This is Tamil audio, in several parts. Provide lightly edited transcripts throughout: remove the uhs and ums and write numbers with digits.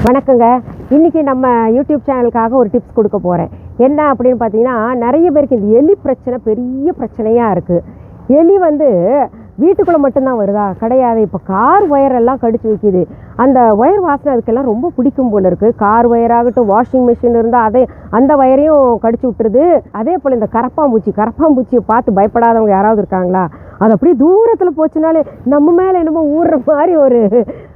வணக்கங்க. இன்றைக்கி நம்ம யூடியூப் சேனலுக்காக ஒரு டிப்ஸ் கொடுக்க போகிறேன். என்ன அப்படின்னு பார்த்தீங்கன்னா, நிறைய பேருக்கு இந்த எலி பிரச்சனை பெரிய பிரச்சனையாக இருக்குது. எலி வீட்டுக்குள்ளே மட்டும்தான் வருதா? கிடையாது. இப்போ கார் ஒயரெல்லாம் கடிச்சு வைக்கிது. அந்த ஒயர் வாசனை அதுக்கெல்லாம் ரொம்ப பிடிக்கும் போல் இருக்குது. கார் ஒயராகட்டும், வாஷிங் மிஷின் இருந்தால் அந்த ஒயரையும் கடிச்சு விட்டுருது. அதே போல் இந்த கரப்பாம்பூச்சியை பார்த்து பயப்படாதவங்க யாராவது இருக்காங்களா? அது அப்படியே தூரத்தில் போச்சுனாலே நம்ம மேலே என்னமோ ஊறுற மாதிரி ஒரு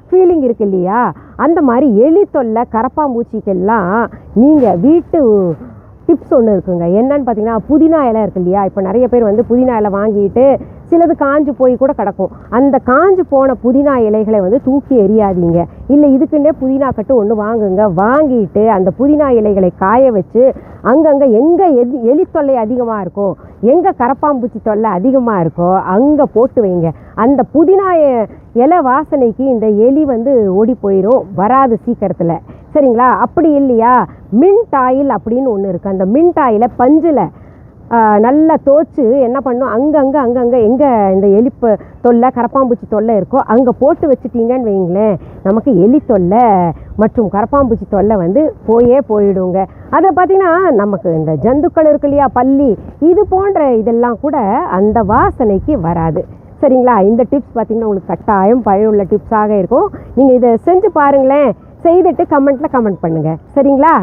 ஃபீலிங் இருக்கு இல்லையா? அந்த மாதிரி எலி தொல்லை கரப்பாம்பூச்சிக்கெல்லாம் நீங்கள் வீட்டு டிப்ஸ் ஒன்று இருக்குங்க. என்னன்னு பார்த்தீங்கன்னா, புதினா இலை இருக்கு இல்லையா? இப்போ நிறைய பேர் புதினா இலை வாங்கிட்டு சிலது காஞ்சு போய் கூட கிடக்கும். அந்த காஞ்சு போன புதினா இலைகளை தூக்கி எறியாதீங்க. இல்லை, இதுக்குன்னே புதினா கட்டு ஒன்று வாங்குங்க. வாங்கிட்டு அந்த புதினா இலைகளை காய வச்சு அங்கங்கே எங்கே எலி தொல்லை அதிகமாக இருக்கோ, எங்கே கரப்பாம்பூச்சி தொல்லை அதிகமாக இருக்கோ அங்கே போட்டு வைங்க. அந்த புதினா இலை வாசனைக்கு இந்த எலி ஓடி போயிடும், வராது சீக்கிரத்தில். சரிங்களா? அப்படி இல்லையா, மின்ட் ஆயில் அப்படின்னு ஒன்று இருக்குது. அந்த மின்ட் ஆயிலை பஞ்சில் நல்லா தோய்ச்சி என்ன பண்ணும், அங்கங்கே எங்கே இந்த எலி தொல்லை கரப்பாம்பூச்சி தொல்லை இருக்கோ அங்கே போட்டு வச்சுட்டீங்கன்னு வைங்களேன், நமக்கு எலி தொல்லை மற்றும் கரப்பாம்பூச்சி தொல்லை போயிடுங்க. அதை பார்த்திங்கன்னா, நமக்கு இந்த ஜந்துக்கள் இருக்கு இல்லையா, பல்லி, இது போன்ற இதெல்லாம் கூட அந்த வாசனைக்கு வராது. சரிங்களா? இந்த டிப்ஸ் பார்த்திங்கன்னா உங்களுக்கு கட்டாயம் பயனுள்ள டிப்ஸாக இருக்கும். நீங்கள் இதை செஞ்சு பாருங்களேன். செய்துட்டு கமெண்ட் பண்ணுங்கள். சரிங்களா?